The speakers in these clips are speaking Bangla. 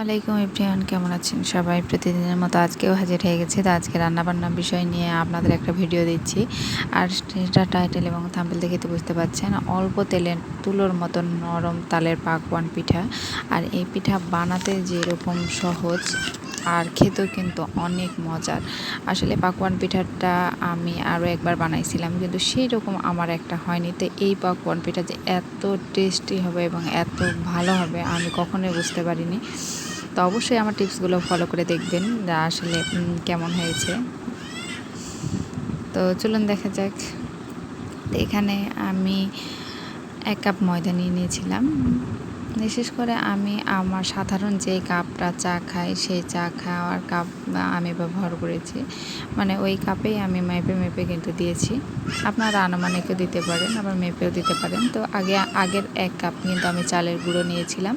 ওয়ালাইকুম এভরিওয়ান, কেমন আছেন সবাই? প্রতিদিনের মতো আজকেও হাজির হয়ে গেছি। তো আজকে রান্নাবান্নার বিষয় নিয়ে আপনাদের একটা ভিডিও দিচ্ছি। আর সেটা টাইটেল এবং থাম্বনেল দেখে তো বুঝতে পারছেন, অল্প তেলে তুলোর মতন নরম তালের পাকোয়ান পিঠা। আর এই পিঠা বানাতে যেরকম সহজ আর খেতেও কিন্তু অনেক মজার। আসলে পাকোয়ান পিঠাটা আমি আরও একবার বানাইছিলাম, কিন্তু সেই রকম আমার একটা হয়নি। তো এই পাকোয়ান পিঠা যে এত টেস্টি হবে এবং এত ভালো হবে আমি কখনোই বুঝতে পারিনি। তো অবশ্যই আমার টিপসগুলো ফলো করে দেখবেন যা আসলে কেমন হয়েছে। তো চলুন দেখা যাক। তো এখানে আমি 1 কাপ ময়দা নিয়ে নিয়েছিলাম। বিশেষ করে আমি আমার সাধারণ যে কাপটা চা খাই সেই চা খাওয়ার কাপ আমি ব্যবহার করেছি। মানে ওই কাপেই আমি মেপে কিন্তু দিয়েছি। আপনারা আনুমানিকও দিতে পারেন, আবার মেপেও দিতে পারেন। তো আগের 1 কাপ কিন্তু আমি চালের গুঁড়ো নিয়েছিলাম,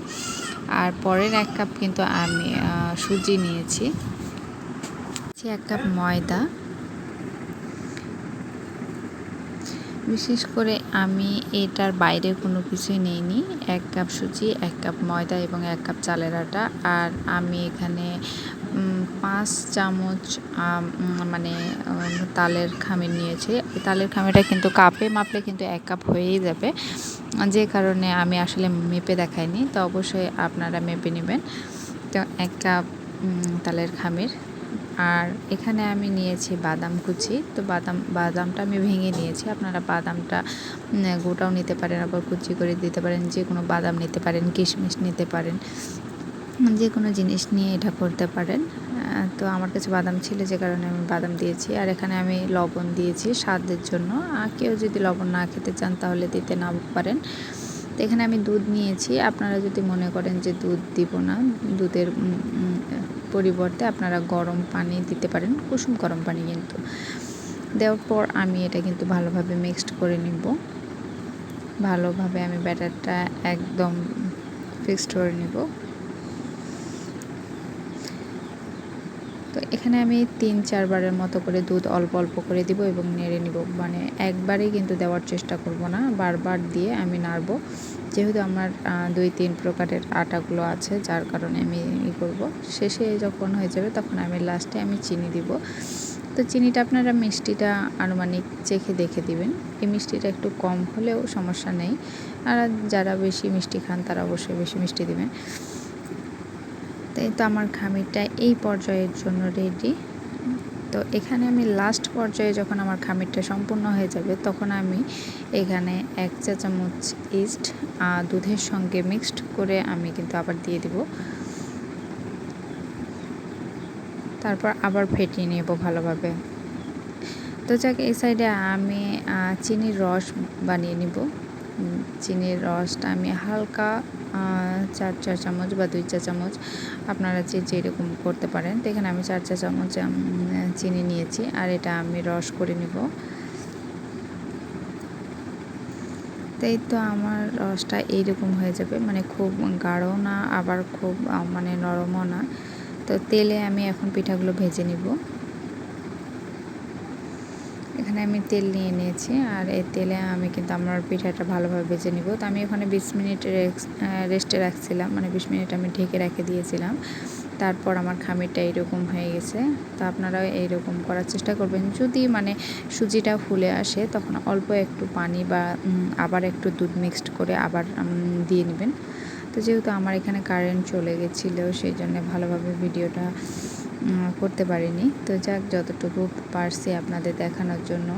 আর পরের 1 কাপ কিন্তু আমি সুজি নিয়েছি। 1 কাপ ময়দা। বিশেষ করে আমি এটার বাইরে কোনো কিছুই নিইনি। 1 কাপ সুজি, 1 কাপ ময়দা এবং 1 কাপ চালের আটা। আর আমি এখানে 5 চামচ মানে তালের খামির নিয়েছি। তালের খামিরটা কিন্তু কাপে মাপলে কিন্তু 1 কাপ হয়েই যাবে, যে কারণে আমি আসলে মেপে দেখাইনি। তো অবশ্যই আপনারা মেপে নেবেন। তো 1 কাপ তালের খামির। আর এখানে আমি নিয়েছি বাদাম কুচি। তো বাদামটা আমি ভেঙে নিয়েছি। আপনারা বাদামটা গোটাও নিতে পারেন, আবার কুচি করে দিতে পারেন। যে কোনো বাদাম নিতে পারেন, কিশমিশ নিতে পারেন, যে কোনো জিনিস নিয়ে এটা করতে পারেন। তো আমার কাছে বাদাম ছিল, যে কারণে আমি বাদাম দিয়েছি। আর এখানে আমি লবণ দিয়েছি স্বাদের জন্য। কেউ যদি লবণ না খেতে চান তাহলে দিতে না পারেন। তো এখানে আমি দুধ নিয়েছি। আপনারা যদি মনে করেন যে দুধ দিব না, দুধের পরিবর্তে আপনারা গরম পানি দিতে পারেন, কুসুম গরম পানি। কিন্তু দেওয়ার পর আমি এটা কিন্তু ভালোভাবে মিক্সড করে নিব। ভালোভাবে আমি ব্যাটারটা একদম ফিক্সড করে নিব। তো এখানে আমি 3-4 বারের মতো করে দুধ অল্প অল্প করে দিব এবং নেড়ে নিব। মানে একবারেই কিন্তু দেওয়ার চেষ্টা করব না, বারবার দিয়ে আমি নাড়ব। যেহেতু আমার 2-3 প্রকারের আটাগুলো আছে, যার কারণে আমি করব। শেষে যখন হয়ে যাবে তখন আমি লাস্টে চিনি দিব। তো চিনিটা আপনারা মিষ্টিটা আনুমানিক চেখে দেখে দিবেন। এই মিষ্টিটা একটু কম হলেও সমস্যা নেই। আর যারা বেশি মিষ্টি খান তারা অবশ্যই বেশি মিষ্টি দিবেন। তাই তো আমার খামিরটা এই পর্যায়ের জন্য রেডি। তো এখানে আমি লাস্ট পর্যায়ে যখন আমার খামিরটা সম্পূর্ণ হয়ে যাবে তখন আমি এখানে 1 চা চামচ ইস্ট দুধের সঙ্গে মিক্সড করে আমি কিন্তু আবার দিয়ে দিব। তারপর আবার ফেটিয়ে নেব ভালোভাবে। তো যাক, এই সাইডে আমি চিনির রস বানিয়ে নিব। চিনির রসটা আমি হালকা 4 চা চামচ বা 2 চা চামচ, আপনারা যেরকম করতে পারেন। তো এখানে আমি 4 চা চামচ চিনি নিয়েছি, আর এটা আমি রস করে নিব। তাই তো আমার রসটা এইরকম হয়ে যাবে, মানে খুব গাঢ়ও না, আবার খুব মানে নরমও না। তো তেলে আমি এখন পিঠাগুলো ভেজে নিব। এখানে আমি তেল নিয়ে নিয়েছি, আর এই তেলে আমি কিন্তু আমার পিঠাটা ভালোভাবে ভেজে নিব। তো আমি ওখানে 20 মিনিট রেস্টে রাখছিলাম, মানে 20 মিনিট আমি ঢেকে রেখে দিয়েছিলাম। তারপর আমার খামিরটা এইরকম হয়ে গেছে। তো আপনারাও এইরকম করার চেষ্টা করবেন। যদি মানে সুজিটা ফুলে আসে তখন অল্প একটু পানি বা আবার একটু দুধ মিক্সড করে আবার দিয়ে নেবেন। তো যেহেতু আমার এখানে কারেন্ট চলে গেছিলো, সেই জন্য ভালোভাবে ভিডিওটা করতে পারিনি। তো যাক, যতটুকু পারছি আপনাদের দেখানোর জন্য।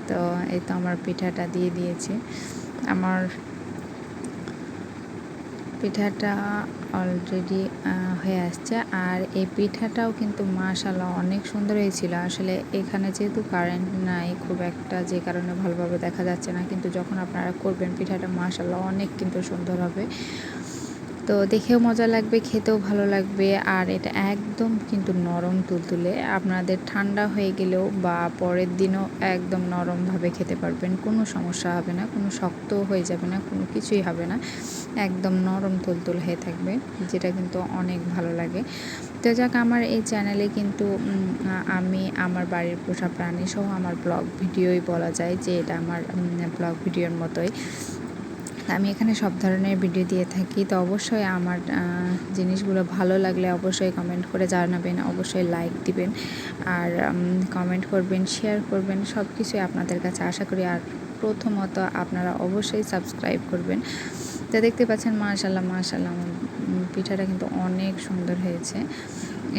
তো এই তো আমার পিঠাটা দিয়ে দিয়েছি। আমার পিঠাটা অলরেডি হয়ে আসছে। আর এই পিঠাটাও কিন্তু মাশাআল্লাহ অনেক সুন্দর হয়েছিল। আসলে এখানে যেহেতু কারেন্ট নাই খুব একটা, যে কারণে ভালোভাবে দেখা যাচ্ছে না, কিন্তু যখন আপনারা করবেন পিঠাটা মাশাআল্লাহ অনেক কিন্তু সুন্দর হবে। তো দেখেও মজা লাগবে, খেতেও ভালো লাগবে। আর এটা একদম কিন্তু নরম তুলতুলে, আপনাদের ঠান্ডা হয়ে গেলেও বা পরের দিনও একদম নরমভাবে খেতে পারবেন, কোনো সমস্যা হবে না, কোনো শক্ত হয়ে যাবে না, কোনো কিছুই হবে না, একদম নরম তুলতুল হয়ে থাকবে, যেটা কিন্তু অনেক ভালো লাগে। তো যাক, আমার এই চ্যানেলে কিন্তু আমি আমার বাড়ির পোষা প্রাণী সহ আমার ব্লগ ভিডিওই বলা যায় যে এটা আমার ব্লগ ভিডিওর মতোই। আমি এখানে সব ধরনের ভিডিও দিয়ে থাকি। তো অবশ্যই আমার জিনিসগুলো ভালো লাগলে অবশ্যই কমেন্ট করে জানাবেন, অবশ্যই লাইক দিবেন, আর কমেন্ট করবেন, শেয়ার করবেন, সব কিছুই আপনাদের কাছে আশা করি। আর প্রথমত আপনারা অবশ্যই সাবস্ক্রাইব করবেন। তো দেখতে পাচ্ছেন মাশাআল্লাহ মাশাআল্লাহ আমার পিঠাটা কিন্তু অনেক সুন্দর হয়েছে।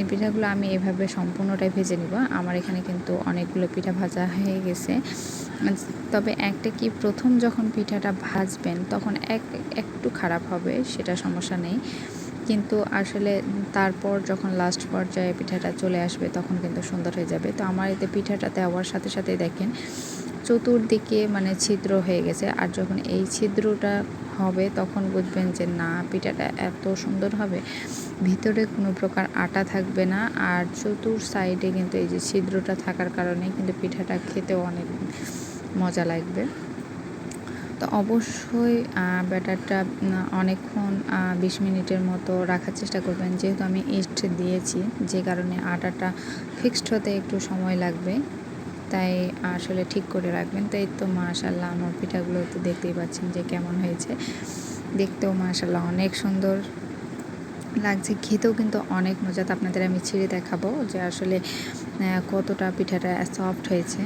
এই পিঠাগুলো আমি এভাবে সম্পূর্ণটাই ভেজে নিব। আমার এখানে কিন্তু অনেকগুলো পিঠা ভাজা হয়ে গেছে। তবে একটা কি, প্রথম যখন পিঠাটা ভাজবেন তখন একটু খারাপ হবে, সেটা সমস্যা নেই, কিন্তু আসলে তারপর যখন লাস্ট পর্যায়ে পিঠাটা চলে আসবে তখন কিন্তু সুন্দর হয়ে যাবে। তো আমার এতে পিঠাটা দেওয়ার সাথে সাথে দেখেন চতুর্দিকে মানে ছিদ্র হয়ে গেছে। আর যখন এই ছিদ্রটা হবে তখন বুঝবেন যে না, পিঠাটা এত সুন্দর হবে, ভিতরে কোনো প্রকার আটা থাকবে না, আর চতুর সাইডে কিন্তু এই যে ছিদ্রটা থাকার কারণে কিন্তু পিঠাটা খেতেও অনেক মজা লাগবে। তো অবশ্যই ব্যাটারটা অনেকক্ষণ 20 মিনিটের মতো রাখার চেষ্টা করবেন, যেহেতু আমি ইস্ট দিয়েছি, যে কারণে আটাটা ফিক্সড হতে একটু সময় লাগবে, তাই আসলে ঠিক করে রাখবেন। তাই তো মাশাআল্লাহ আমার পিঠাগুলো তো দেখতেই পাচ্ছেন যে কেমন হয়েছে, দেখতেও মাশাআল্লাহ অনেক সুন্দর লাগছে, খেতেও কিন্তু অনেক মজা। তো আপনাদের আমি ছিঁড়ে দেখাবো যে আসলে কতটা পিঠাটা সফট হয়েছে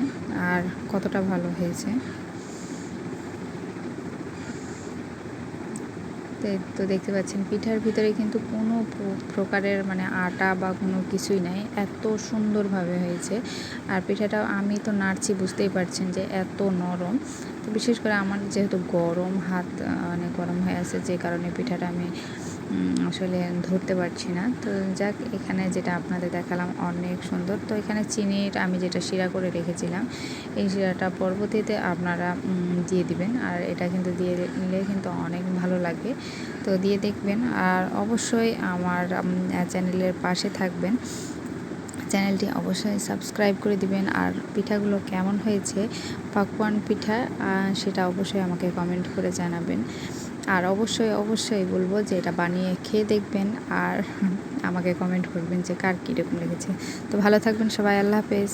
আর কতটা ভালো হয়েছে। তো দেখতে পাচ্ছেন পিঠার ভিতরে কিন্তু কোনো প্রকারের মানে আটা বা কোনো কিছুই নাই, এত সুন্দরভাবে হয়েছে। আর পিঠাটা আমি তো নাড়ছি, বুঝতেই পারছেন যে এত নরম। তো বিশেষ করে আমার যেহেতু গরম হাত, অনেক গরম হয়ে আছে, যে কারণে পিঠাটা আমি আসলে ধরতে পারছি না। তো যাক, এখানে যেটা আপনাদের দেখালাম অনেক সুন্দর। তো এখানে চিনির আমি যেটা শিরা করে রেখেছিলাম, এই শিরাটা পরবর্তীতে আপনারা দিয়ে দিবেন, আর এটা কিন্তু দিয়ে নিলে কিন্তু অনেক ভালো লাগে। তো দিয়ে দেখবেন, আর অবশ্যই আমার চ্যানেলের পাশে থাকবেন, চ্যানেলটি অবশ্যই সাবস্ক্রাইব করে দিবেন। আর পিঠাগুলো কেমন হয়েছে, পাকোয়ান পিঠা, সেটা অবশ্যই আমাকে কমেন্ট করে জানাবেন। আর অবশ্যই বলবো যে এটা বানিয়ে খেয়ে দেখবেন, আর আমাকে কমেন্ট করবেন যে কার কীরকম লেগেছে। তো ভালো থাকবেন সবাই, আল্লাহ হাফেজ।